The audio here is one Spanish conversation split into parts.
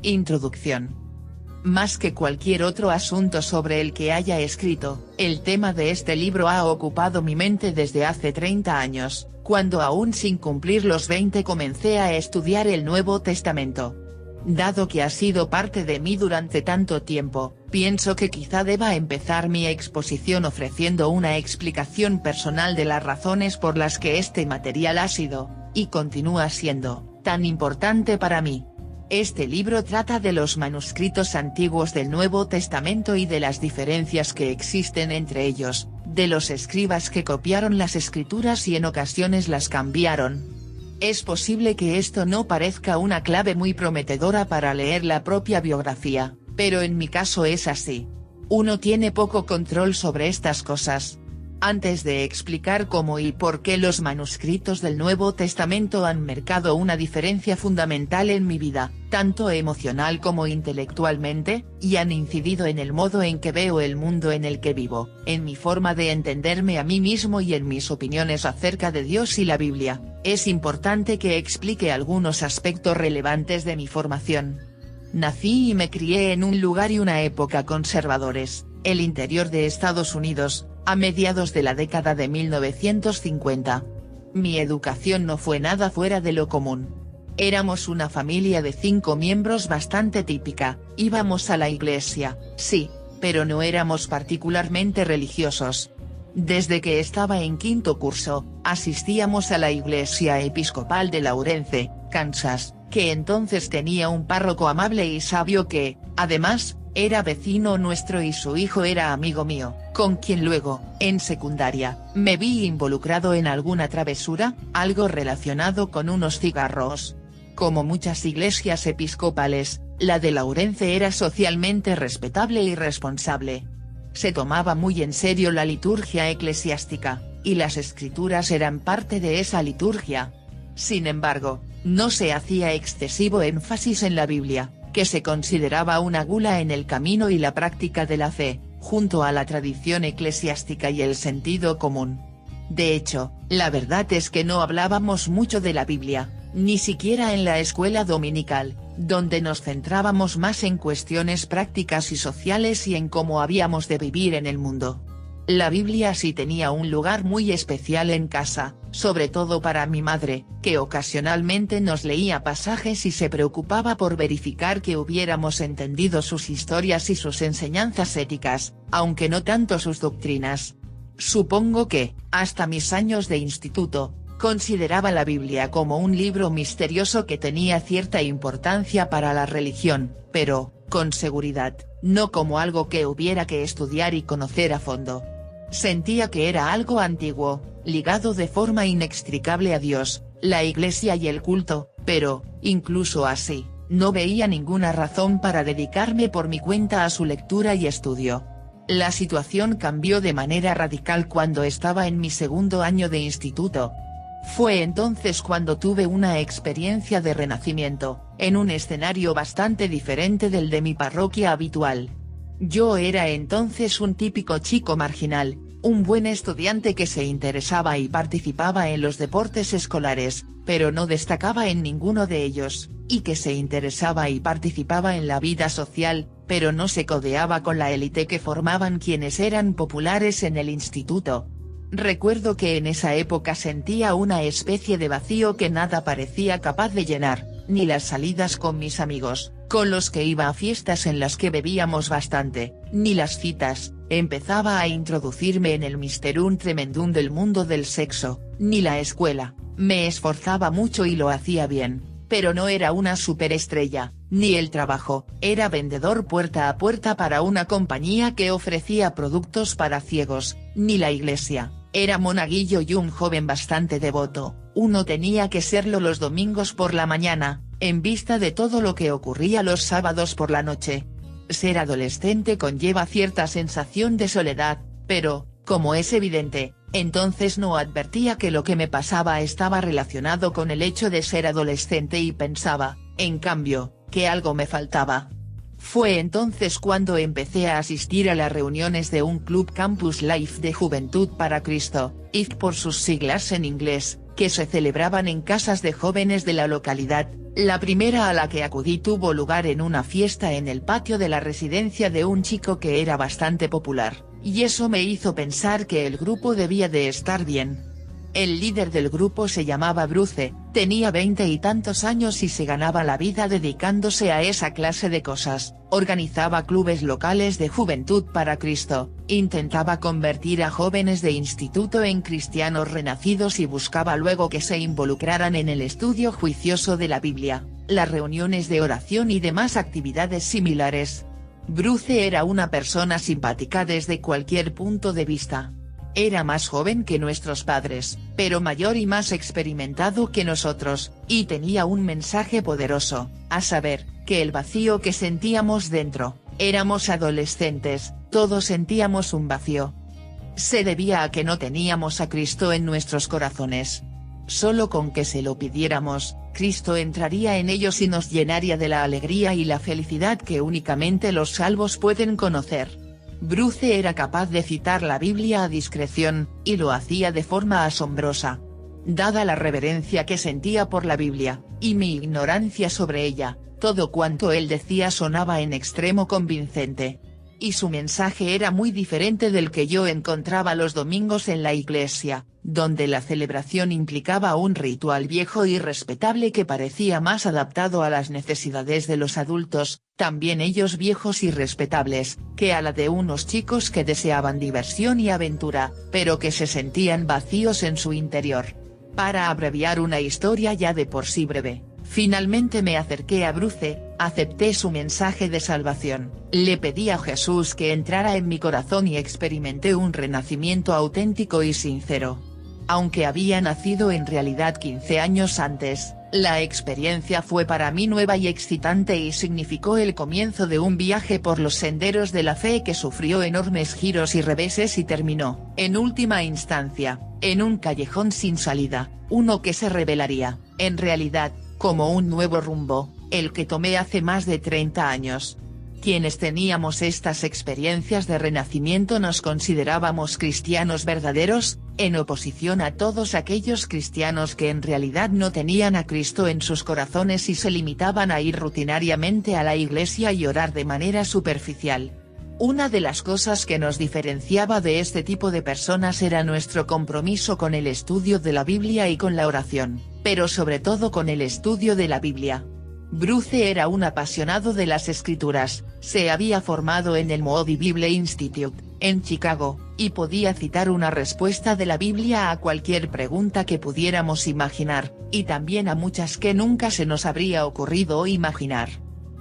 Introducción. Más que cualquier otro asunto sobre el que haya escrito, el tema de este libro ha ocupado mi mente desde hace 30 años, cuando aún sin cumplir los 20 comencé a estudiar el Nuevo Testamento. Dado que ha sido parte de mí durante tanto tiempo, pienso que quizá deba empezar mi exposición ofreciendo una explicación personal de las razones por las que este material ha sido, y continúa siendo, tan importante para mí. Este libro trata de los manuscritos antiguos del Nuevo Testamento y de las diferencias que existen entre ellos, de los escribas que copiaron las escrituras y en ocasiones las cambiaron. Es posible que esto no parezca una clave muy prometedora para leer la propia biografía, pero en mi caso es así. Uno tiene poco control sobre estas cosas. Antes de explicar cómo y por qué los manuscritos del Nuevo Testamento han marcado una diferencia fundamental en mi vida, tanto emocional como intelectualmente, y han incidido en el modo en que veo el mundo en el que vivo, en mi forma de entenderme a mí mismo y en mis opiniones acerca de Dios y la Biblia, es importante que explique algunos aspectos relevantes de mi formación. Nací y me crié en un lugar y una época conservadores, el interior de Estados Unidos, a mediados de la década de 1950. Mi educación no fue nada fuera de lo común. Éramos una familia de 5 miembros bastante típica, íbamos a la iglesia, sí, pero no éramos particularmente religiosos. Desde que estaba en quinto curso, asistíamos a la iglesia episcopal de Lawrence, Kansas, que entonces tenía un párroco amable y sabio que, además, era vecino nuestro y su hijo era amigo mío, con quien luego, en secundaria, me vi involucrado en alguna travesura, algo relacionado con unos cigarros. Como muchas iglesias episcopales, la de Lawrence era socialmente respetable y responsable. Se tomaba muy en serio la liturgia eclesiástica, y las escrituras eran parte de esa liturgia. Sin embargo, no se hacía excesivo énfasis en la Biblia, que se consideraba una gula en el camino y la práctica de la fe, junto a la tradición eclesiástica y el sentido común. De hecho, la verdad es que no hablábamos mucho de la Biblia, ni siquiera en la escuela dominical, donde nos centrábamos más en cuestiones prácticas y sociales y en cómo habíamos de vivir en el mundo. La Biblia sí tenía un lugar muy especial en casa, sobre todo para mi madre, que ocasionalmente nos leía pasajes y se preocupaba por verificar que hubiéramos entendido sus historias y sus enseñanzas éticas, aunque no tanto sus doctrinas. Supongo que, hasta mis años de instituto, consideraba la Biblia como un libro misterioso que tenía cierta importancia para la religión, pero, con seguridad, no como algo que hubiera que estudiar y conocer a fondo. Sentía que era algo antiguo, ligado de forma inextricable a Dios, la Iglesia y el culto, pero, incluso así, no veía ninguna razón para dedicarme por mi cuenta a su lectura y estudio. La situación cambió de manera radical cuando estaba en mi segundo año de instituto. Fue entonces cuando tuve una experiencia de renacimiento, en un escenario bastante diferente del de mi parroquia habitual. Yo era entonces un típico chico marginal, un buen estudiante que se interesaba y participaba en los deportes escolares, pero no destacaba en ninguno de ellos, y que se interesaba y participaba en la vida social, pero no se codeaba con la élite que formaban quienes eran populares en el instituto. Recuerdo que en esa época sentía una especie de vacío que nada parecía capaz de llenar, ni las salidas con mis amigos, con los que iba a fiestas en las que bebíamos bastante, ni las citas, empezaba a introducirme en el misterum tremendum del mundo del sexo, ni la escuela, me esforzaba mucho y lo hacía bien, pero no era una superestrella, ni el trabajo, era vendedor puerta a puerta para una compañía que ofrecía productos para ciegos, ni la iglesia, era monaguillo y un joven bastante devoto, uno tenía que serlo los domingos por la mañana, en vista de todo lo que ocurría los sábados por la noche. Ser adolescente conlleva cierta sensación de soledad, pero, como es evidente, entonces no advertía que lo que me pasaba estaba relacionado con el hecho de ser adolescente y pensaba, en cambio, que algo me faltaba. Fue entonces cuando empecé a asistir a las reuniones de un club Campus Life de Juventud para Cristo, IF por sus siglas en inglés, que se celebraban en casas de jóvenes de la localidad, La primera a la que acudí tuvo lugar en una fiesta en el patio de la residencia de un chico que era bastante popular, y eso me hizo pensar que el grupo debía de estar bien. El líder del grupo se llamaba Bruce, tenía 20 y tantos años y se ganaba la vida dedicándose a esa clase de cosas, organizaba clubes locales de juventud para Cristo, intentaba convertir a jóvenes de instituto en cristianos renacidos y buscaba luego que se involucraran en el estudio juicioso de la Biblia, las reuniones de oración y demás actividades similares. Bruce era una persona simpática desde cualquier punto de vista. Era más joven que nuestros padres, pero mayor y más experimentado que nosotros, y tenía un mensaje poderoso, a saber, que el vacío que sentíamos dentro, éramos adolescentes, todos sentíamos un vacío. Se debía a que no teníamos a Cristo en nuestros corazones. Solo con que se lo pidiéramos, Cristo entraría en ellos y nos llenaría de la alegría y la felicidad que únicamente los salvos pueden conocer. Bruce era capaz de citar la Biblia a discreción, y lo hacía de forma asombrosa. Dada la reverencia que sentía por la Biblia, y mi ignorancia sobre ella, todo cuanto él decía sonaba en extremo convincente. Y su mensaje era muy diferente del que yo encontraba los domingos en la iglesia, donde la celebración implicaba un ritual viejo y respetable que parecía más adaptado a las necesidades de los adultos, también ellos viejos y respetables, que a la de unos chicos que deseaban diversión y aventura, pero que se sentían vacíos en su interior. Para abreviar una historia ya de por sí breve, finalmente me acerqué a Bruce, acepté su mensaje de salvación, le pedí a Jesús que entrara en mi corazón y experimenté un renacimiento auténtico y sincero. Aunque había nacido en realidad 15 años antes, la experiencia fue para mí nueva y excitante y significó el comienzo de un viaje por los senderos de la fe que sufrió enormes giros y reveses y terminó, en última instancia, en un callejón sin salida, uno que se revelaría, en realidad, como un nuevo rumbo, el que tomé hace más de 30 años. Quienes teníamos estas experiencias de renacimiento nos considerábamos cristianos verdaderos, en oposición a todos aquellos cristianos que en realidad no tenían a Cristo en sus corazones y se limitaban a ir rutinariamente a la iglesia y orar de manera superficial. Una de las cosas que nos diferenciaba de este tipo de personas era nuestro compromiso con el estudio de la Biblia y con la oración, pero sobre todo con el estudio de la Biblia. Bruce era un apasionado de las escrituras, se había formado en el Moody Bible Institute, en Chicago, y podía citar una respuesta de la Biblia a cualquier pregunta que pudiéramos imaginar, y también a muchas que nunca se nos habría ocurrido imaginar.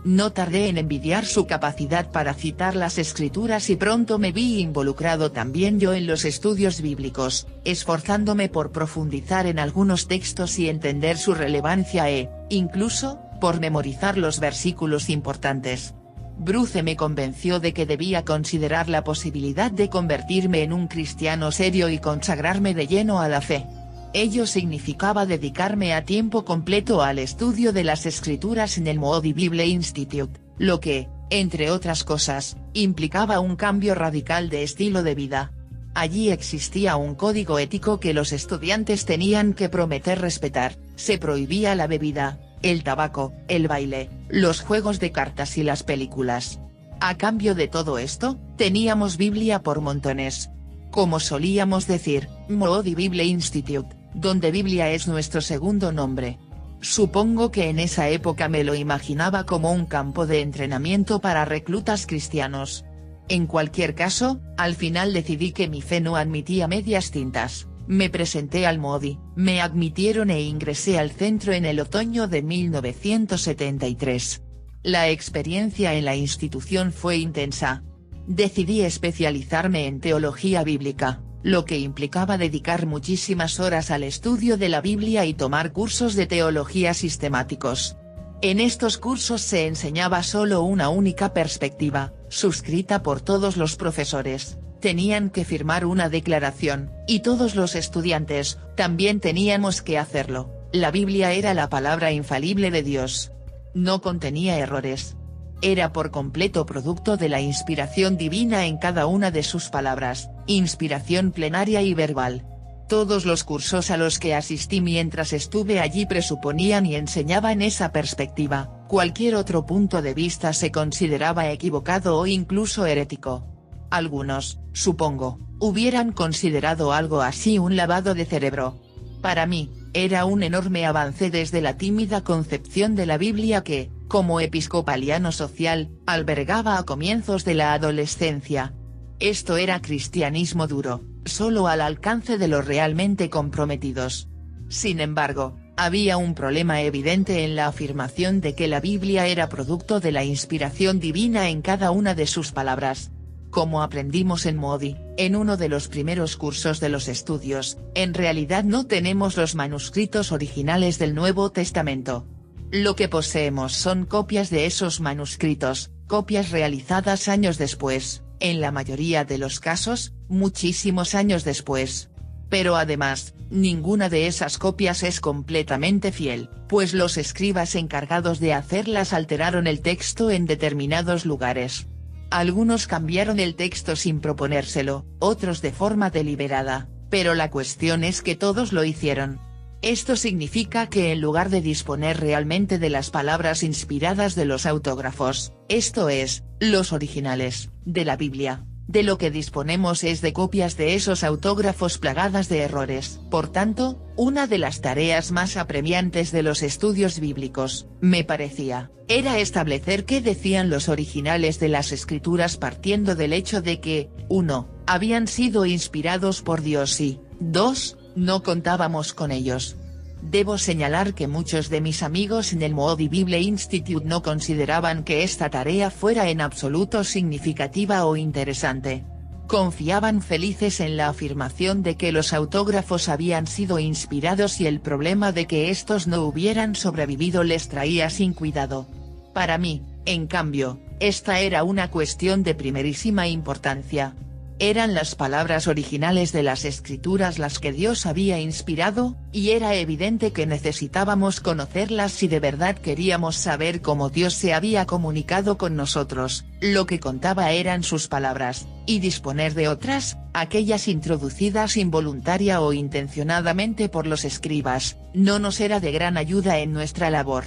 No tardé en envidiar su capacidad para citar las escrituras y pronto me vi involucrado también yo en los estudios bíblicos, esforzándome por profundizar en algunos textos y entender su relevancia incluso, por memorizar los versículos importantes. Bruce me convenció de que debía considerar la posibilidad de convertirme en un cristiano serio y consagrarme de lleno a la fe. Ello significaba dedicarme a tiempo completo al estudio de las escrituras en el Moody Bible Institute, lo que, entre otras cosas, implicaba un cambio radical de estilo de vida. Allí existía un código ético que los estudiantes tenían que prometer respetar, se prohibía la bebida, el tabaco, el baile, los juegos de cartas y las películas. A cambio de todo esto, teníamos Biblia por montones. Como solíamos decir, Moody Bible Institute, donde Biblia es nuestro segundo nombre. Supongo que en esa época me lo imaginaba como un campo de entrenamiento para reclutas cristianos. En cualquier caso, al final decidí que mi fe no admitía medias tintas. Me presenté al Moody, me admitieron e ingresé al centro en el otoño de 1973. La experiencia en la institución fue intensa. Decidí especializarme en teología bíblica, lo que implicaba dedicar muchísimas horas al estudio de la Biblia y tomar cursos de teología sistemáticos. En estos cursos se enseñaba solo una única perspectiva, suscrita por todos los profesores. Tenían que firmar una declaración, y todos los estudiantes, también teníamos que hacerlo. La Biblia era la palabra infalible de Dios. No contenía errores. Era por completo producto de la inspiración divina en cada una de sus palabras, inspiración plenaria y verbal. Todos los cursos a los que asistí mientras estuve allí presuponían y enseñaban esa perspectiva, cualquier otro punto de vista se consideraba equivocado o incluso herético. Algunos, supongo, hubieran considerado algo así un lavado de cerebro. Para mí, era un enorme avance desde la tímida concepción de la Biblia que, como episcopaliano social, albergaba a comienzos de la adolescencia. Esto era cristianismo duro, solo al alcance de los realmente comprometidos. Sin embargo, había un problema evidente en la afirmación de que la Biblia era producto de la inspiración divina en cada una de sus palabras. Como aprendimos en Moody, en uno de los primeros cursos de los estudios, en realidad no tenemos los manuscritos originales del Nuevo Testamento. Lo que poseemos son copias de esos manuscritos, copias realizadas años después, en la mayoría de los casos, muchísimos años después. Pero además, ninguna de esas copias es completamente fiel, pues los escribas encargados de hacerlas alteraron el texto en determinados lugares. Algunos cambiaron el texto sin proponérselo, otros de forma deliberada, pero la cuestión es que todos lo hicieron. Esto significa que en lugar de disponer realmente de las palabras inspiradas de los autógrafos, esto es, los originales, de la Biblia, de lo que disponemos es de copias de esos autógrafos plagadas de errores. Por tanto, una de las tareas más apremiantes de los estudios bíblicos, me parecía, era establecer qué decían los originales de las escrituras partiendo del hecho de que, 1, habían sido inspirados por Dios y, 2, no contábamos con ellos. Debo señalar que muchos de mis amigos en el Moody Bible Institute no consideraban que esta tarea fuera en absoluto significativa o interesante. Confiaban felices en la afirmación de que los autógrafos habían sido inspirados y el problema de que estos no hubieran sobrevivido les traía sin cuidado. Para mí, en cambio, esta era una cuestión de primerísima importancia. Eran las palabras originales de las escrituras las que Dios había inspirado, y era evidente que necesitábamos conocerlas si de verdad queríamos saber cómo Dios se había comunicado con nosotros. Lo que contaba eran sus palabras, y disponer de otras, aquellas introducidas involuntaria o intencionadamente por los escribas, no nos era de gran ayuda en nuestra labor.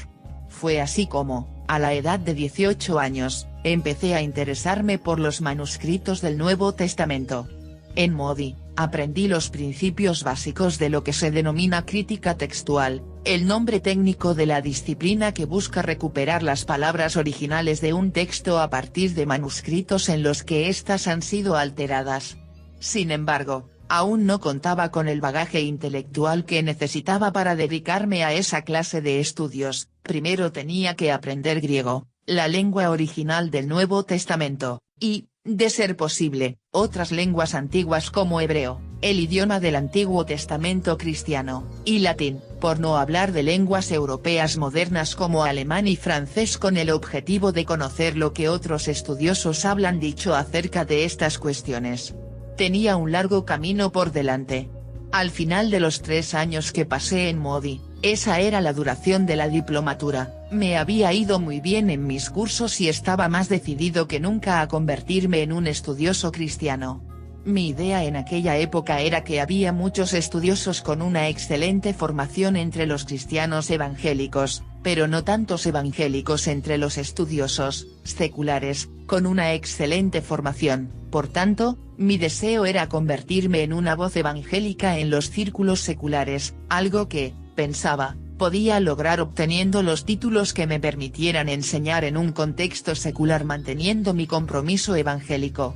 Fue así como, a la edad de 18 años, empecé a interesarme por los manuscritos del Nuevo Testamento. En Moody, aprendí los principios básicos de lo que se denomina crítica textual, el nombre técnico de la disciplina que busca recuperar las palabras originales de un texto a partir de manuscritos en los que éstas han sido alteradas. Sin embargo, aún no contaba con el bagaje intelectual que necesitaba para dedicarme a esa clase de estudios. Primero tenía que aprender griego, la lengua original del Nuevo Testamento, y, de ser posible, otras lenguas antiguas como hebreo, el idioma del Antiguo Testamento cristiano, y latín, por no hablar de lenguas europeas modernas como alemán y francés con el objetivo de conocer lo que otros estudiosos hablan dicho acerca de estas cuestiones. Tenía un largo camino por delante. Al final de los 3 años que pasé en Moody, esa era la duración de la diplomatura, me había ido muy bien en mis cursos y estaba más decidido que nunca a convertirme en un estudioso cristiano. Mi idea en aquella época era que había muchos estudiosos con una excelente formación entre los cristianos evangélicos, pero no tantos evangélicos entre los estudiosos seculares, con una excelente formación. Por tanto, mi deseo era convertirme en una voz evangélica en los círculos seculares, algo que, pensaba, podía lograr obteniendo los títulos que me permitieran enseñar en un contexto secular manteniendo mi compromiso evangélico.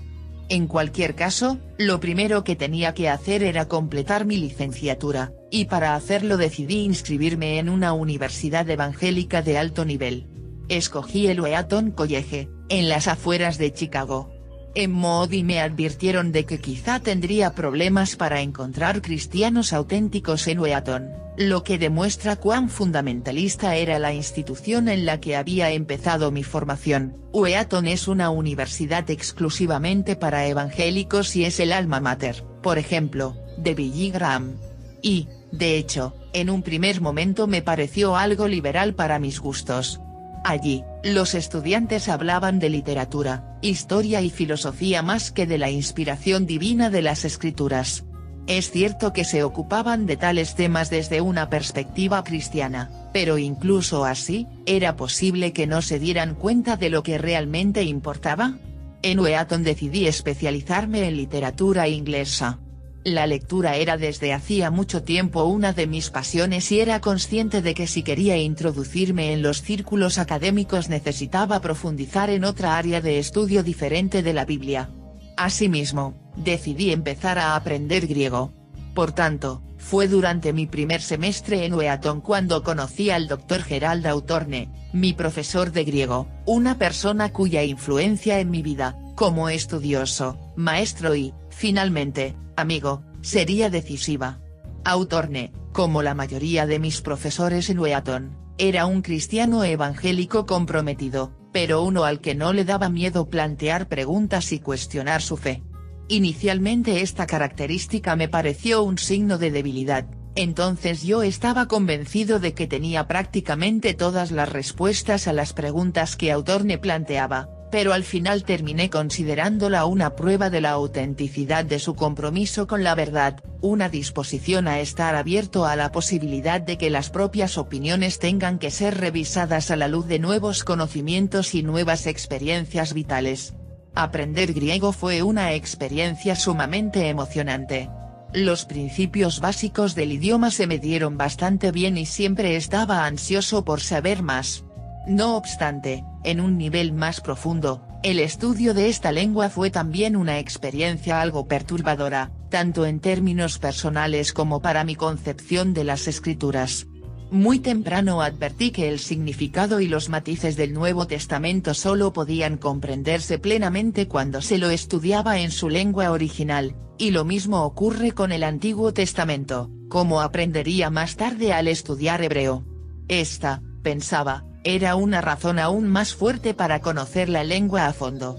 En cualquier caso, lo primero que tenía que hacer era completar mi licenciatura, y para hacerlo decidí inscribirme en una universidad evangélica de alto nivel. Escogí el Wheaton College, en las afueras de Chicago. En Moody me advirtieron de que quizá tendría problemas para encontrar cristianos auténticos en Wheaton, lo que demuestra cuán fundamentalista era la institución en la que había empezado mi formación. Wheaton es una universidad exclusivamente para evangélicos y es el alma mater, por ejemplo, de Billy Graham. Y, de hecho, en un primer momento me pareció algo liberal para mis gustos. Allí, los estudiantes hablaban de literatura, historia y filosofía más que de la inspiración divina de las escrituras. Es cierto que se ocupaban de tales temas desde una perspectiva cristiana, pero incluso así, ¿era posible que no se dieran cuenta de lo que realmente importaba? En Wheaton decidí especializarme en literatura inglesa. La lectura era desde hacía mucho tiempo una de mis pasiones y era consciente de que si quería introducirme en los círculos académicos necesitaba profundizar en otra área de estudio diferente de la Biblia. Asimismo, decidí empezar a aprender griego. Por tanto, fue durante mi primer semestre en Wheaton cuando conocí al Dr. Gerald Authorne, mi profesor de griego, una persona cuya influencia en mi vida, como estudioso, maestro y, finalmente, amigo, sería decisiva. Authorne, como la mayoría de mis profesores en Wheaton, era un cristiano evangélico comprometido, pero uno al que no le daba miedo plantear preguntas y cuestionar su fe. Inicialmente esta característica me pareció un signo de debilidad, entonces yo estaba convencido de que tenía prácticamente todas las respuestas a las preguntas que Authorne planteaba, pero al final terminé considerándola una prueba de la autenticidad de su compromiso con la verdad, una disposición a estar abierto a la posibilidad de que las propias opiniones tengan que ser revisadas a la luz de nuevos conocimientos y nuevas experiencias vitales. Aprender griego fue una experiencia sumamente emocionante. Los principios básicos del idioma se me dieron bastante bien y siempre estaba ansioso por saber más. No obstante, en un nivel más profundo, el estudio de esta lengua fue también una experiencia algo perturbadora, tanto en términos personales como para mi concepción de las Escrituras. Muy temprano advertí que el significado y los matices del Nuevo Testamento solo podían comprenderse plenamente cuando se lo estudiaba en su lengua original, y lo mismo ocurre con el Antiguo Testamento, como aprendería más tarde al estudiar hebreo. Esta, pensaba, era una razón aún más fuerte para conocer la lengua a fondo.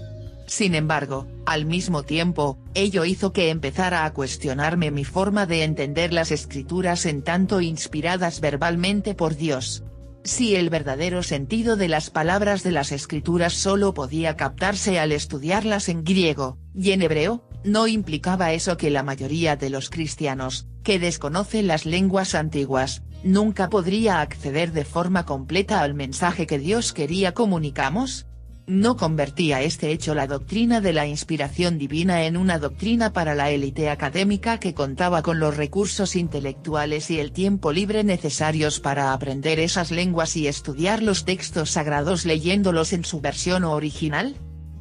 Sin embargo, al mismo tiempo, ello hizo que empezara a cuestionarme mi forma de entender las Escrituras en tanto inspiradas verbalmente por Dios. Si el verdadero sentido de las palabras de las Escrituras solo podía captarse al estudiarlas en griego, y en hebreo, ¿no implicaba eso que la mayoría de los cristianos, que desconocen las lenguas antiguas, nunca podría acceder de forma completa al mensaje que Dios quería comunicamos? No convertía este hecho la doctrina de la inspiración divina en una doctrina para la élite académica que contaba con los recursos intelectuales y el tiempo libre necesarios para aprender esas lenguas y estudiar los textos sagrados leyéndolos en su versión original?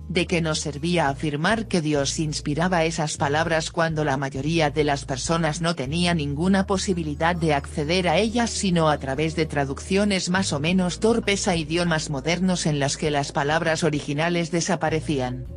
¿De qué nos servía afirmar que Dios inspiraba esas palabras cuando la mayoría de las personas no tenía ninguna posibilidad de acceder a ellas sino a través de traducciones más o menos torpes a idiomas modernos en las que las palabras originales desaparecían?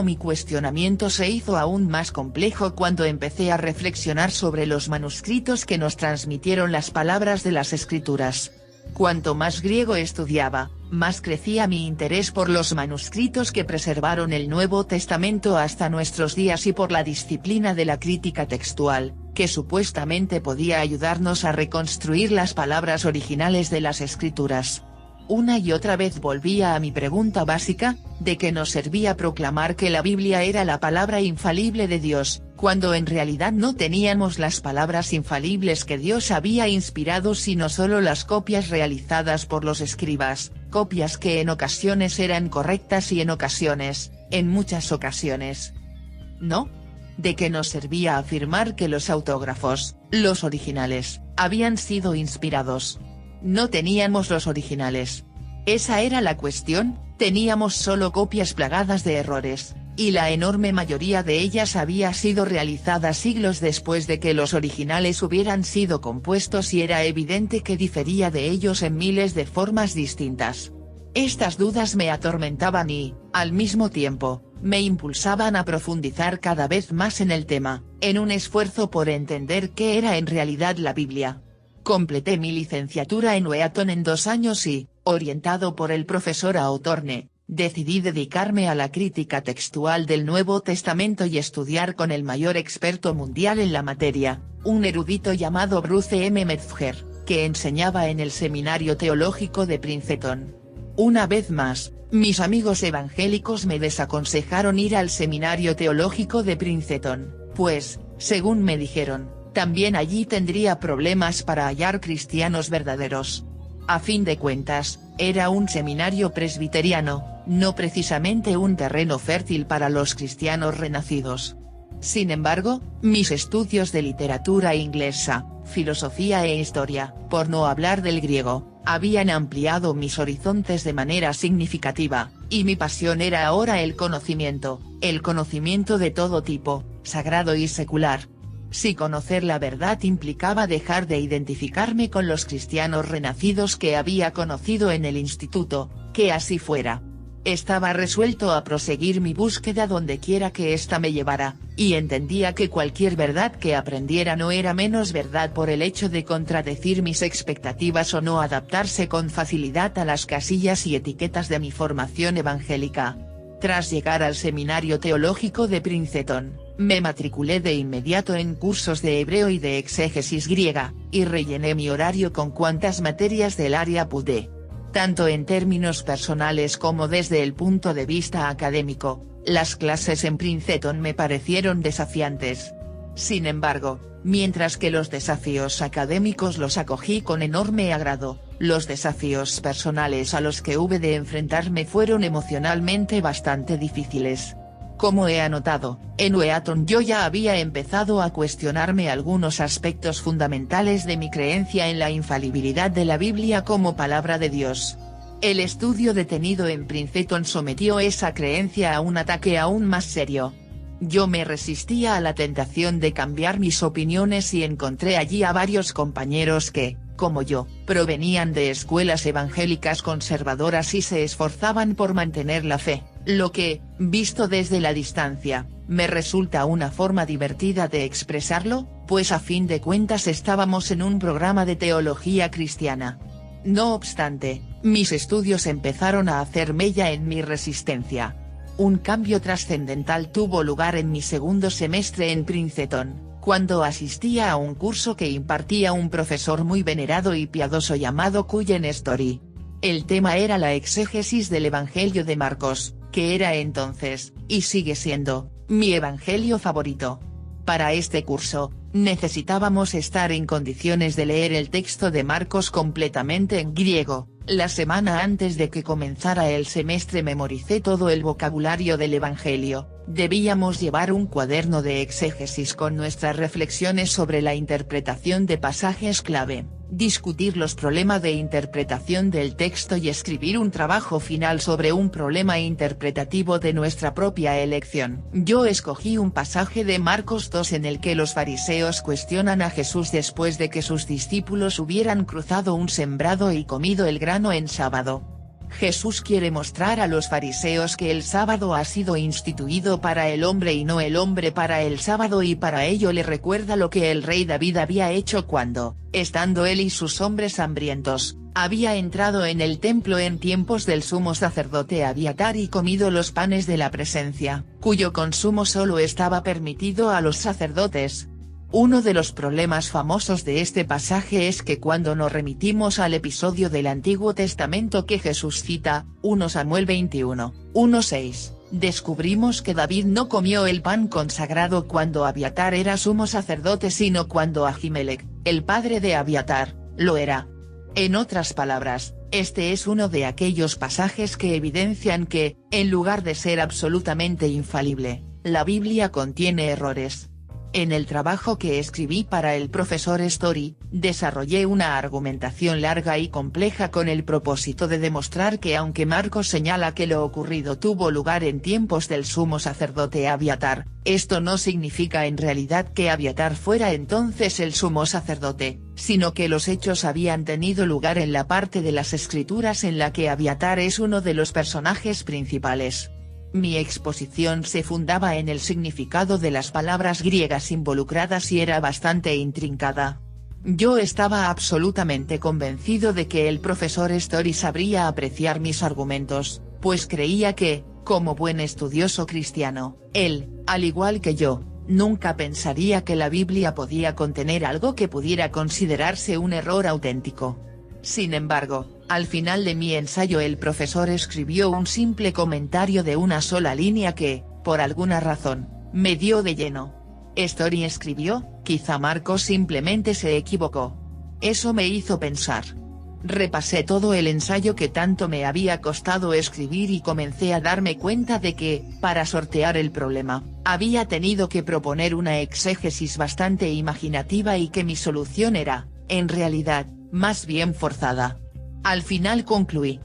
Mi cuestionamiento se hizo aún más complejo cuando empecé a reflexionar sobre los manuscritos que nos transmitieron las palabras de las Escrituras. Cuanto más griego estudiaba, más crecía mi interés por los manuscritos que preservaron el Nuevo Testamento hasta nuestros días y por la disciplina de la crítica textual, que supuestamente podía ayudarnos a reconstruir las palabras originales de las Escrituras. Una y otra vez volvía a mi pregunta básica, ¿de qué nos servía proclamar que la Biblia era la palabra infalible de Dios, cuando en realidad no teníamos las palabras infalibles que Dios había inspirado sino solo las copias realizadas por los escribas, copias que en ocasiones eran correctas y en muchas ocasiones, no? ¿De qué nos servía afirmar que los autógrafos, los originales, habían sido inspirados? No teníamos los originales. Esa era la cuestión, teníamos solo copias plagadas de errores, y la enorme mayoría de ellas había sido realizada siglos después de que los originales hubieran sido compuestos y era evidente que difería de ellos en miles de formas distintas. Estas dudas me atormentaban y, al mismo tiempo, me impulsaban a profundizar cada vez más en el tema, en un esfuerzo por entender qué era en realidad la Biblia. Completé mi licenciatura en Wheaton en 2 años y, orientado por el profesor Authorne, decidí dedicarme a la crítica textual del Nuevo Testamento y estudiar con el mayor experto mundial en la materia, un erudito llamado Bruce M. Metzger, que enseñaba en el Seminario Teológico de Princeton. Una vez más, mis amigos evangélicos me desaconsejaron ir al Seminario Teológico de Princeton, pues, Según me dijeron, también allí tendría problemas para hallar cristianos verdaderos. A fin de cuentas, era un seminario presbiteriano, no precisamente un terreno fértil para los cristianos renacidos. Sin embargo, mis estudios de literatura inglesa, filosofía e historia, por no hablar del griego, habían ampliado mis horizontes de manera significativa, y mi pasión era ahora el conocimiento de todo tipo, sagrado y secular. Si conocer la verdad implicaba dejar de identificarme con los cristianos renacidos que había conocido en el instituto, que así fuera. Estaba resuelto a proseguir mi búsqueda donde quiera que ésta me llevara, y entendía que cualquier verdad que aprendiera no era menos verdad por el hecho de contradecir mis expectativas o no adaptarse con facilidad a las casillas y etiquetas de mi formación evangélica. Tras llegar al seminario teológico de Princeton, me matriculé de inmediato en cursos de hebreo y de exégesis griega, y rellené mi horario con cuantas materias del área pude. Tanto en términos personales como desde el punto de vista académico, las clases en Princeton me parecieron desafiantes. Sin embargo, mientras que los desafíos académicos los acogí con enorme agrado, los desafíos personales a los que hube de enfrentarme fueron emocionalmente bastante difíciles. Como he anotado, en Wheaton yo ya había empezado a cuestionarme algunos aspectos fundamentales de mi creencia en la infalibilidad de la Biblia como palabra de Dios. El estudio detenido en Princeton sometió esa creencia a un ataque aún más serio. Yo me resistía a la tentación de cambiar mis opiniones y encontré allí a varios compañeros que, como yo, provenían de escuelas evangélicas conservadoras y se esforzaban por mantener la fe, lo que, visto desde la distancia, me resulta una forma divertida de expresarlo, pues a fin de cuentas estábamos en un programa de teología cristiana. No obstante, mis estudios empezaron a hacer mella en mi resistencia. Un cambio trascendental tuvo lugar en mi segundo semestre en Princeton, cuando asistía a un curso que impartía un profesor muy venerado y piadoso llamado Cullen Story. El tema era la exégesis del Evangelio de Marcos, que era entonces, y sigue siendo, mi evangelio favorito. Para este curso, necesitábamos estar en condiciones de leer el texto de Marcos completamente en griego. La semana antes de que comenzara el semestre memoricé todo el vocabulario del Evangelio. Debíamos llevar un cuaderno de exégesis con nuestras reflexiones sobre la interpretación de pasajes clave, discutir los problemas de interpretación del texto y escribir un trabajo final sobre un problema interpretativo de nuestra propia elección. Yo escogí un pasaje de Marcos 2 en el que los fariseos cuestionan a Jesús después de que sus discípulos hubieran cruzado un sembrado y comido el grano en sábado. Jesús quiere mostrar a los fariseos que el sábado ha sido instituido para el hombre y no el hombre para el sábado, y para ello le recuerda lo que el rey David había hecho cuando, estando él y sus hombres hambrientos, había entrado en el templo en tiempos del sumo sacerdote Abiatar y comido los panes de la presencia, cuyo consumo solo estaba permitido a los sacerdotes. Uno de los problemas famosos de este pasaje es que cuando nos remitimos al episodio del Antiguo Testamento que Jesús cita, 1 Samuel 21, 1:6, descubrimos que David no comió el pan consagrado cuando Abiatar era sumo sacerdote sino cuando Ahimelech, el padre de Abiatar, lo era. En otras palabras, este es uno de aquellos pasajes que evidencian que, en lugar de ser absolutamente infalible, la Biblia contiene errores. En el trabajo que escribí para el profesor Story, desarrollé una argumentación larga y compleja con el propósito de demostrar que aunque Marcos señala que lo ocurrido tuvo lugar en tiempos del sumo sacerdote Abiatar, esto no significa en realidad que Abiatar fuera entonces el sumo sacerdote, sino que los hechos habían tenido lugar en la parte de las escrituras en la que Abiatar es uno de los personajes principales. Mi exposición se fundaba en el significado de las palabras griegas involucradas y era bastante intrincada. Yo estaba absolutamente convencido de que el profesor Story sabría apreciar mis argumentos, pues creía que, como buen estudioso cristiano, él, al igual que yo, nunca pensaría que la Biblia podía contener algo que pudiera considerarse un error auténtico. Sin embargo, al final de mi ensayo el profesor escribió un simple comentario de una sola línea que, por alguna razón, me dio de lleno. Story escribió, quizá Marcos simplemente se equivocó. Eso me hizo pensar. Repasé todo el ensayo que tanto me había costado escribir y comencé a darme cuenta de que, para sortear el problema, había tenido que proponer una exégesis bastante imaginativa y que mi solución era, en realidad, más bien forzada. Al final concluí,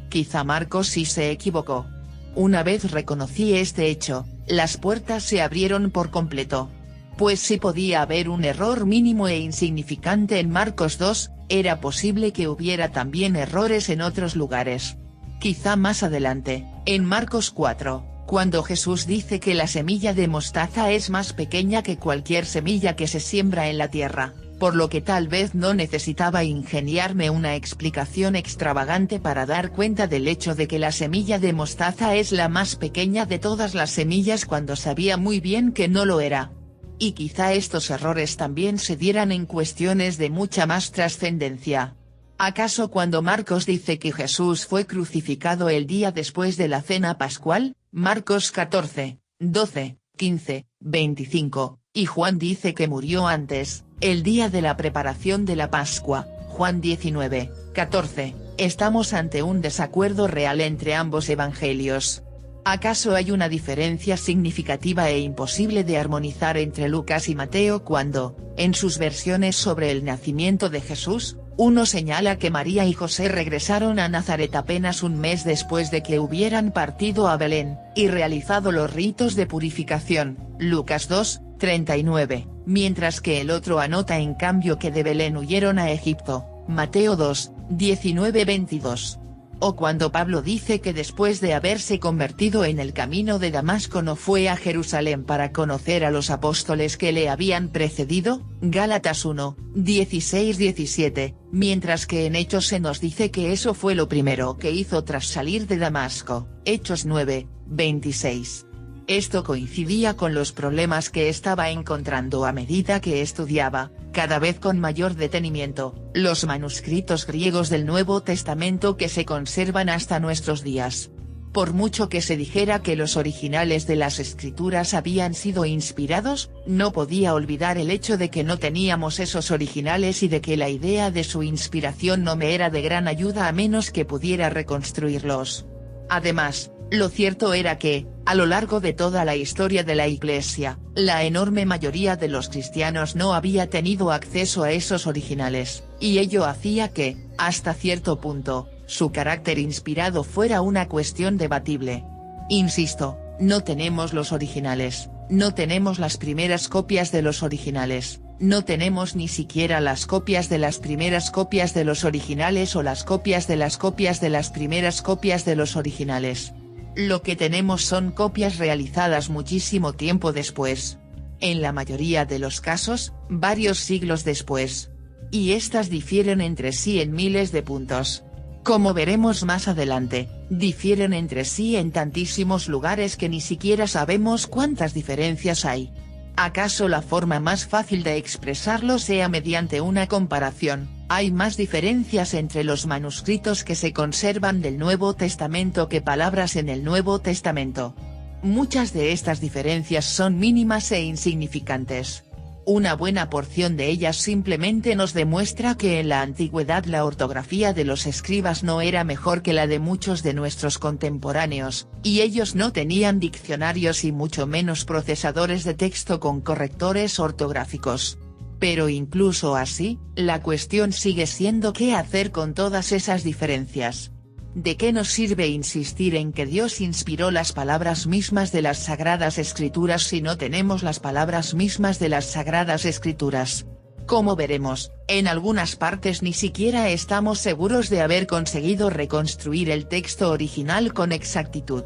quizá Marcos sí se equivocó. Una vez reconocí este hecho, las puertas se abrieron por completo. Pues si podía haber un error mínimo e insignificante en Marcos 2, era posible que hubiera también errores en otros lugares. Quizá más adelante, en Marcos 4, cuando Jesús dice que la semilla de mostaza es más pequeña que cualquier semilla que se siembra en la tierra, por lo que tal vez no necesitaba ingeniarme una explicación extravagante para dar cuenta del hecho de que la semilla de mostaza es la más pequeña de todas las semillas cuando sabía muy bien que no lo era. Y quizá estos errores también se dieran en cuestiones de mucha más trascendencia. ¿Acaso cuando Marcos dice que Jesús fue crucificado el día después de la cena pascual, Marcos 14, 12, 15, 25, y Juan dice que murió antes, el día de la preparación de la Pascua, Juan 19, 14, estamos ante un desacuerdo real entre ambos evangelios? ¿Acaso hay una diferencia significativa e imposible de armonizar entre Lucas y Mateo cuando, en sus versiones sobre el nacimiento de Jesús, uno señala que María y José regresaron a Nazaret apenas un mes después de que hubieran partido a Belén, y realizado los ritos de purificación, Lucas 2, 39, mientras que el otro anota en cambio que de Belén huyeron a Egipto, Mateo 2, 19-22? O cuando Pablo dice que después de haberse convertido en el camino de Damasco no fue a Jerusalén para conocer a los apóstoles que le habían precedido, Gálatas 1, 16-17, mientras que en Hechos se nos dice que eso fue lo primero que hizo tras salir de Damasco, Hechos 9, 26. Esto coincidía con los problemas que estaba encontrando a medida que estudiaba, cada vez con mayor detenimiento, los manuscritos griegos del Nuevo Testamento que se conservan hasta nuestros días. Por mucho que se dijera que los originales de las escrituras habían sido inspirados, no podía olvidar el hecho de que no teníamos esos originales y de que la idea de su inspiración no me era de gran ayuda a menos que pudiera reconstruirlos. Además, lo cierto era que, a lo largo de toda la historia de la Iglesia, la enorme mayoría de los cristianos no había tenido acceso a esos originales, y ello hacía que, hasta cierto punto, su carácter inspirado fuera una cuestión debatible. Insisto, no tenemos los originales, no tenemos las primeras copias de los originales, no tenemos ni siquiera las copias de las primeras copias de los originales o las copias de las copias de las primeras copias de los originales. Lo que tenemos son copias realizadas muchísimo tiempo después. En la mayoría de los casos, varios siglos después. Y estas difieren entre sí en miles de puntos. Como veremos más adelante, difieren entre sí en tantísimos lugares que ni siquiera sabemos cuántas diferencias hay. ¿Acaso la forma más fácil de expresarlo sea mediante una comparación? Hay más diferencias entre los manuscritos que se conservan del Nuevo Testamento que palabras en el Nuevo Testamento. Muchas de estas diferencias son mínimas e insignificantes. Una buena porción de ellas simplemente nos demuestra que en la antigüedad la ortografía de los escribas no era mejor que la de muchos de nuestros contemporáneos, y ellos no tenían diccionarios y mucho menos procesadores de texto con correctores ortográficos. Pero incluso así, la cuestión sigue siendo qué hacer con todas esas diferencias. ¿De qué nos sirve insistir en que Dios inspiró las palabras mismas de las Sagradas Escrituras si no tenemos las palabras mismas de las Sagradas Escrituras? Como veremos, en algunas partes ni siquiera estamos seguros de haber conseguido reconstruir el texto original con exactitud.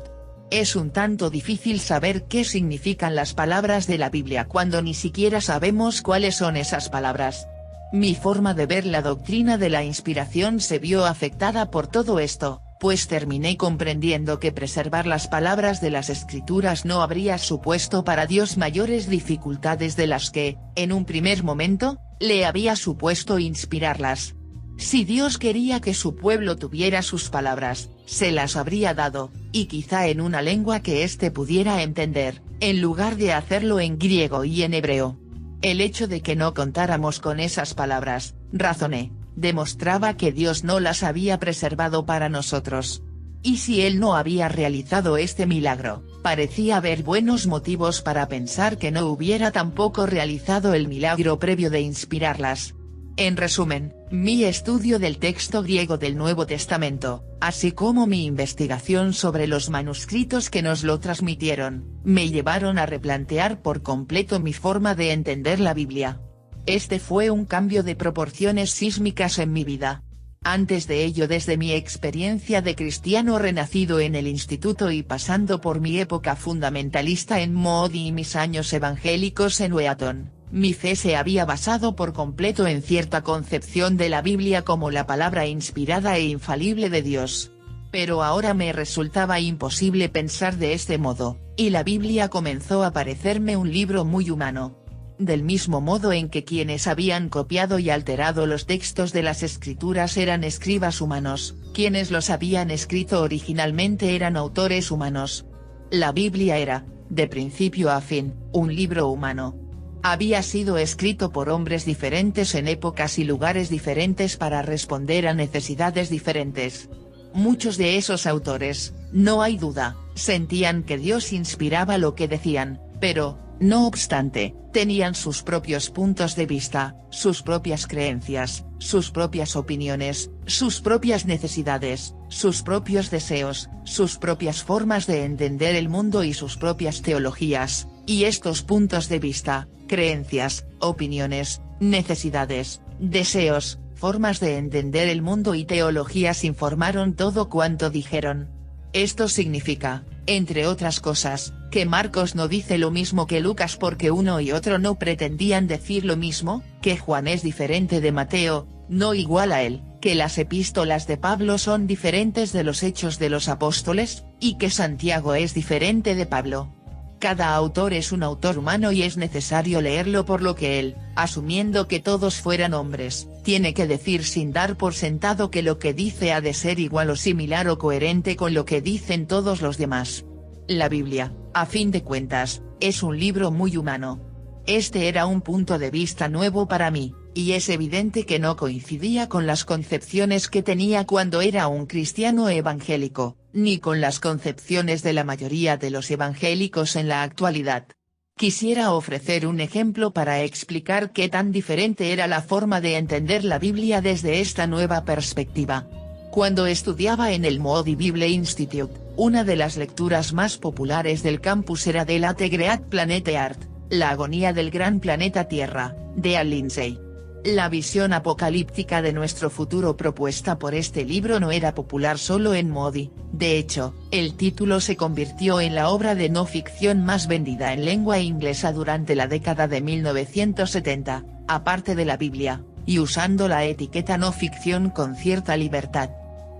Es un tanto difícil saber qué significan las palabras de la Biblia cuando ni siquiera sabemos cuáles son esas palabras. Mi forma de ver la doctrina de la inspiración se vio afectada por todo esto, pues terminé comprendiendo que preservar las palabras de las Escrituras no habría supuesto para Dios mayores dificultades de las que, en un primer momento, le había supuesto inspirarlas. Si Dios quería que su pueblo tuviera sus palabras, se las habría dado, y quizá en una lengua que éste pudiera entender, en lugar de hacerlo en griego y en hebreo. El hecho de que no contáramos con esas palabras, razoné, demostraba que Dios no las había preservado para nosotros. Y si Él no había realizado este milagro, parecía haber buenos motivos para pensar que no hubiera tampoco realizado el milagro previo de inspirarlas. En resumen, mi estudio del texto griego del Nuevo Testamento, así como mi investigación sobre los manuscritos que nos lo transmitieron, me llevaron a replantear por completo mi forma de entender la Biblia. Este fue un cambio de proporciones sísmicas en mi vida. Antes de ello, desde mi experiencia de cristiano renacido en el instituto y pasando por mi época fundamentalista en Moody y mis años evangélicos en Wheaton, mi fe se había basado por completo en cierta concepción de la Biblia como la palabra inspirada e infalible de Dios. Pero ahora me resultaba imposible pensar de este modo, y la Biblia comenzó a parecerme un libro muy humano. Del mismo modo en que quienes habían copiado y alterado los textos de las Escrituras eran escribas humanos, quienes los habían escrito originalmente eran autores humanos. La Biblia era, de principio a fin, un libro humano. Había sido escrito por hombres diferentes en épocas y lugares diferentes para responder a necesidades diferentes. Muchos de esos autores, no hay duda, sentían que Dios inspiraba lo que decían, pero, no obstante, tenían sus propios puntos de vista, sus propias creencias, sus propias opiniones, sus propias necesidades, sus propios deseos, sus propias formas de entender el mundo y sus propias teologías, y estos puntos de vista, creencias, opiniones, necesidades, deseos, formas de entender el mundo y teologías informaron todo cuanto dijeron. Esto significa, entre otras cosas, que Marcos no dice lo mismo que Lucas porque uno y otro no pretendían decir lo mismo, que Juan es diferente de Mateo, no igual a él, que las epístolas de Pablo son diferentes de los Hechos de los Apóstoles, y que Santiago es diferente de Pablo. Cada autor es un autor humano y es necesario leerlo por lo que él, asumiendo que todos fueran hombres, tiene que decir sin dar por sentado que lo que dice ha de ser igual o similar o coherente con lo que dicen todos los demás. La Biblia, a fin de cuentas, es un libro muy humano. Este era un punto de vista nuevo para mí, y es evidente que no coincidía con las concepciones que tenía cuando era un cristiano evangélico, ni con las concepciones de la mayoría de los evangélicos en la actualidad. Quisiera ofrecer un ejemplo para explicar qué tan diferente era la forma de entender la Biblia desde esta nueva perspectiva. Cuando estudiaba en el Moody Bible Institute, una de las lecturas más populares del campus era de la The Great Planet Earth, La agonía del gran planeta Tierra, de Al Lindsey. La visión apocalíptica de nuestro futuro propuesta por este libro no era popular solo en Moody, de hecho, el título se convirtió en la obra de no ficción más vendida en lengua inglesa durante la década de 1970, aparte de la Biblia, y usando la etiqueta no ficción con cierta libertad.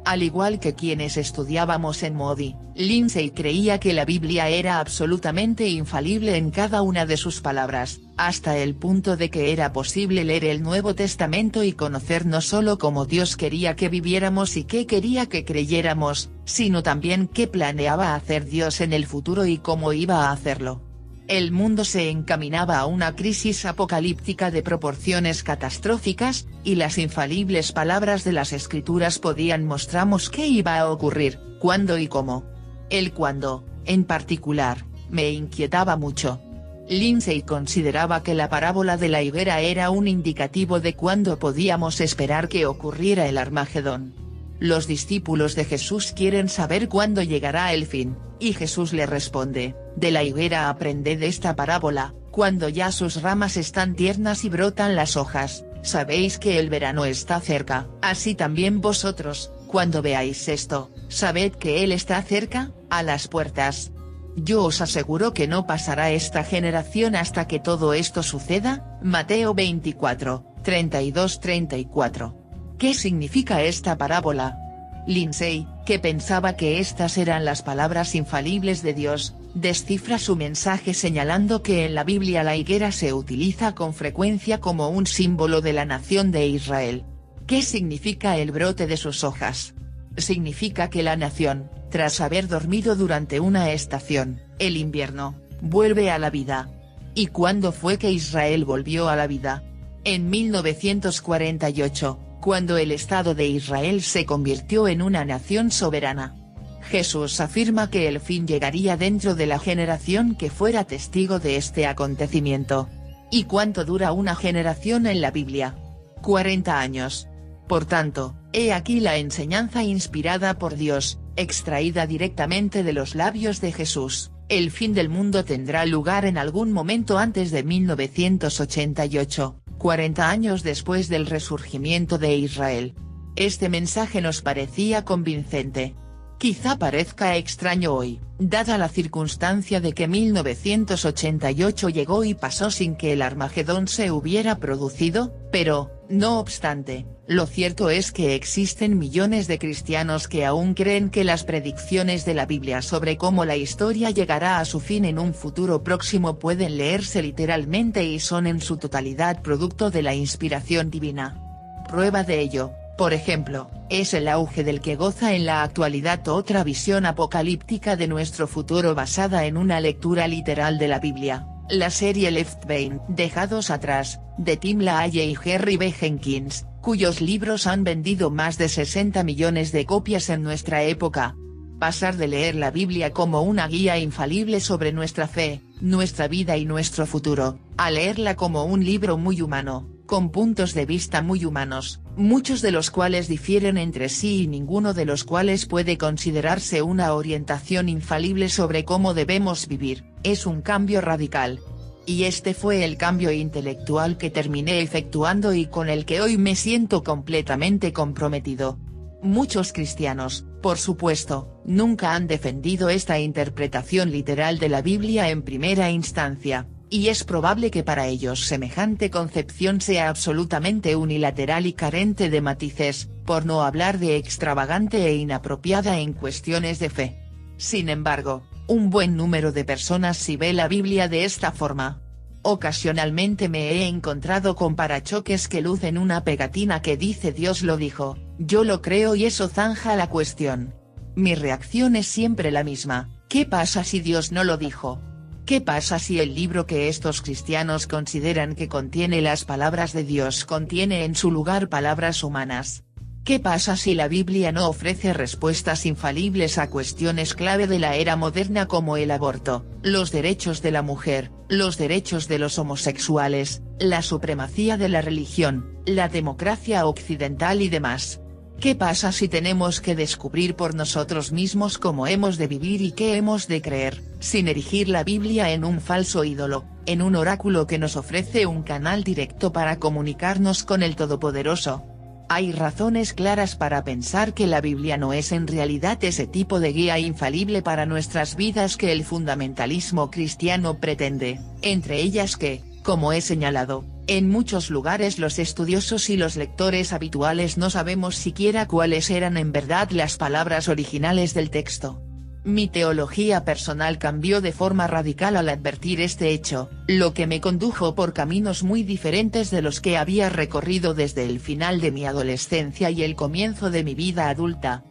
Al igual que quienes estudiábamos en Moody, Lindsey creía que la Biblia era absolutamente infalible en cada una de sus palabras, hasta el punto de que era posible leer el Nuevo Testamento y conocer no solo cómo Dios quería que viviéramos y qué quería que creyéramos, sino también qué planeaba hacer Dios en el futuro y cómo iba a hacerlo. El mundo se encaminaba a una crisis apocalíptica de proporciones catastróficas, y las infalibles palabras de las Escrituras podían mostrarnos qué iba a ocurrir, cuándo y cómo. El cuándo, en particular, me inquietaba mucho. Lindsey consideraba que la parábola de la higuera era un indicativo de cuándo podíamos esperar que ocurriera el Armagedón. Los discípulos de Jesús quieren saber cuándo llegará el fin, y Jesús le responde, de la higuera aprended esta parábola, cuando ya sus ramas están tiernas y brotan las hojas, sabéis que el verano está cerca, así también vosotros, cuando veáis esto, sabed que él está cerca, a las puertas. Yo os aseguro que no pasará esta generación hasta que todo esto suceda. Mateo 24, 32-34. ¿Qué significa esta parábola? Lindsey, que pensaba que estas eran las palabras infalibles de Dios, descifra su mensaje señalando que en la Biblia la higuera se utiliza con frecuencia como un símbolo de la nación de Israel. ¿Qué significa el brote de sus hojas? Significa que la nación, tras haber dormido durante una estación, el invierno, vuelve a la vida. ¿Y cuándo fue que Israel volvió a la vida? En 1948, cuando el Estado de Israel se convirtió en una nación soberana. Jesús afirma que el fin llegaría dentro de la generación que fuera testigo de este acontecimiento. ¿Y cuánto dura una generación en la Biblia? 40 años. Por tanto, he aquí la enseñanza inspirada por Dios, extraída directamente de los labios de Jesús. El fin del mundo tendrá lugar en algún momento antes de 1988, 40 años después del resurgimiento de Israel. Este mensaje nos parecía convincente. Quizá parezca extraño hoy, dada la circunstancia de que 1988 llegó y pasó sin que el Armagedón se hubiera producido, pero, no obstante, lo cierto es que existen millones de cristianos que aún creen que las predicciones de la Biblia sobre cómo la historia llegará a su fin en un futuro próximo pueden leerse literalmente y son en su totalidad producto de la inspiración divina. Prueba de ello, por ejemplo, es el auge del que goza en la actualidad otra visión apocalíptica de nuestro futuro basada en una lectura literal de la Biblia, la serie Left Behind, Dejados Atrás, de Tim LaHaye y Jerry B. Jenkins, cuyos libros han vendido más de 60 millones de copias en nuestra época. Pasar de leer la Biblia como una guía infalible sobre nuestra fe, nuestra vida y nuestro futuro, a leerla como un libro muy humano, con puntos de vista muy humanos, muchos de los cuales difieren entre sí y ninguno de los cuales puede considerarse una orientación infalible sobre cómo debemos vivir, es un cambio radical. Y este fue el cambio intelectual que terminé efectuando y con el que hoy me siento completamente comprometido. Muchos cristianos, por supuesto, nunca han defendido esta interpretación literal de la Biblia en primera instancia, y es probable que para ellos semejante concepción sea absolutamente unilateral y carente de matices, por no hablar de extravagante e inapropiada en cuestiones de fe. Sin embargo, un buen número de personas sí ve la Biblia de esta forma. Ocasionalmente me he encontrado con parachoques que lucen una pegatina que dice Dios lo dijo, yo lo creo y eso zanja la cuestión. Mi reacción es siempre la misma, ¿qué pasa si Dios no lo dijo? ¿Qué pasa si el libro que estos cristianos consideran que contiene las palabras de Dios contiene en su lugar palabras humanas? ¿Qué pasa si la Biblia no ofrece respuestas infalibles a cuestiones clave de la era moderna como el aborto, los derechos de la mujer, los derechos de los homosexuales, la supremacía de la religión, la democracia occidental y demás? ¿Qué pasa si tenemos que descubrir por nosotros mismos cómo hemos de vivir y qué hemos de creer, sin erigir la Biblia en un falso ídolo, en un oráculo que nos ofrece un canal directo para comunicarnos con el Todopoderoso? Hay razones claras para pensar que la Biblia no es en realidad ese tipo de guía infalible para nuestras vidas que el fundamentalismo cristiano pretende, entre ellas que, como he señalado, en muchos lugares los estudiosos y los lectores habituales no sabemos siquiera cuáles eran en verdad las palabras originales del texto. Mi teología personal cambió de forma radical al advertir este hecho, lo que me condujo por caminos muy diferentes de los que había recorrido desde el final de mi adolescencia y el comienzo de mi vida adulta.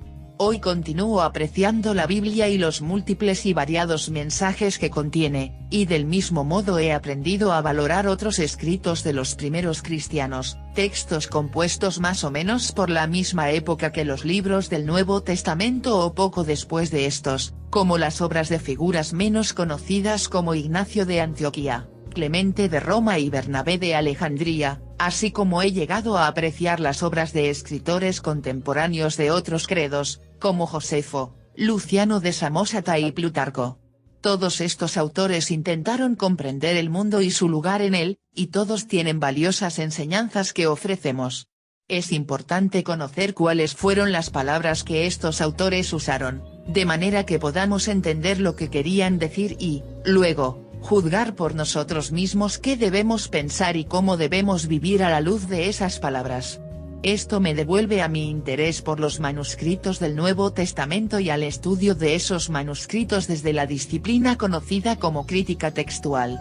Hoy continúo apreciando la Biblia y los múltiples y variados mensajes que contiene, y del mismo modo he aprendido a valorar otros escritos de los primeros cristianos, textos compuestos más o menos por la misma época que los libros del Nuevo Testamento o poco después de estos, como las obras de figuras menos conocidas como Ignacio de Antioquía, Clemente de Roma y Bernabé de Alejandría, así como he llegado a apreciar las obras de escritores contemporáneos de otros credos, como Josefo, Luciano de Samosata y Plutarco. Todos estos autores intentaron comprender el mundo y su lugar en él, y todos tienen valiosas enseñanzas que ofrecemos. Es importante conocer cuáles fueron las palabras que estos autores usaron, de manera que podamos entender lo que querían decir y, luego, juzgar por nosotros mismos qué debemos pensar y cómo debemos vivir a la luz de esas palabras. Esto me devuelve a mi interés por los manuscritos del Nuevo Testamento y al estudio de esos manuscritos desde la disciplina conocida como crítica textual.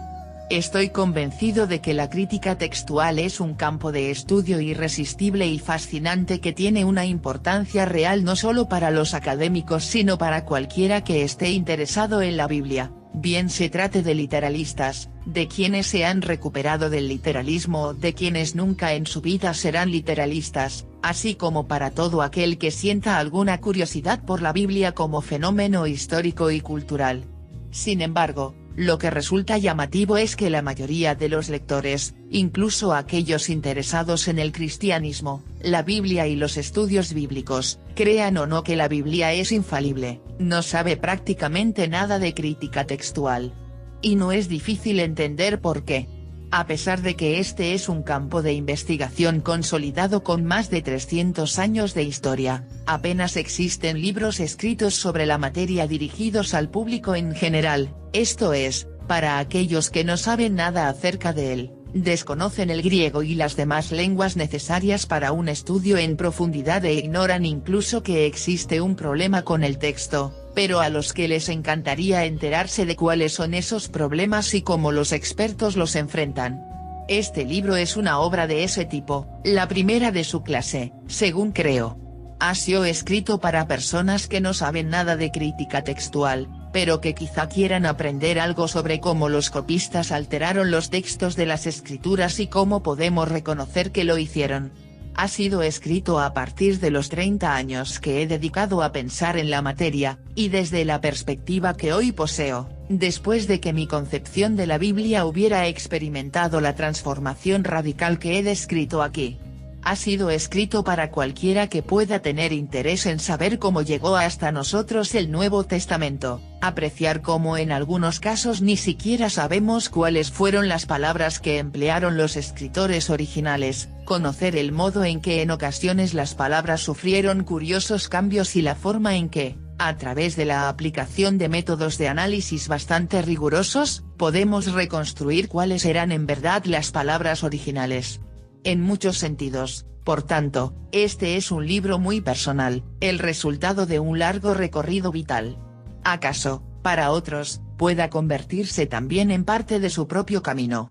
Estoy convencido de que la crítica textual es un campo de estudio irresistible y fascinante que tiene una importancia real no solo para los académicos sino para cualquiera que esté interesado en la Biblia. bien se trate de literalistas, de quienes se han recuperado del literalismo o de quienes nunca en su vida serán literalistas, así como para todo aquel que sienta alguna curiosidad por la Biblia como fenómeno histórico y cultural. Sin embargo, lo que resulta llamativo es que la mayoría de los lectores, incluso aquellos interesados en el cristianismo, la Biblia y los estudios bíblicos, crean o no que la Biblia es infalible, no sabe prácticamente nada de crítica textual. Y no es difícil entender por qué. A pesar de que este es un campo de investigación consolidado con más de 300 años de historia, apenas existen libros escritos sobre la materia dirigidos al público en general, esto es, para aquellos que no saben nada acerca de él, desconocen el griego y las demás lenguas necesarias para un estudio en profundidad e ignoran incluso que existe un problema con el texto, pero a los que les encantaría enterarse de cuáles son esos problemas y cómo los expertos los enfrentan. Este libro es una obra de ese tipo, la primera de su clase, según creo. Ha sido escrito para personas que no saben nada de crítica textual, pero que quizá quieran aprender algo sobre cómo los copistas alteraron los textos de las escrituras y cómo podemos reconocer que lo hicieron. Ha sido escrito a partir de los 30 años que he dedicado a pensar en la materia, y desde la perspectiva que hoy poseo, después de que mi concepción de la Biblia hubiera experimentado la transformación radical que he descrito aquí. Ha sido escrito para cualquiera que pueda tener interés en saber cómo llegó hasta nosotros el Nuevo Testamento, apreciar cómo en algunos casos ni siquiera sabemos cuáles fueron las palabras que emplearon los escritores originales, conocer el modo en que en ocasiones las palabras sufrieron curiosos cambios y la forma en que, a través de la aplicación de métodos de análisis bastante rigurosos, podemos reconstruir cuáles eran en verdad las palabras originales. En muchos sentidos, por tanto, este es un libro muy personal, el resultado de un largo recorrido vital. ¿Acaso, para otros, pueda convertirse también en parte de su propio camino?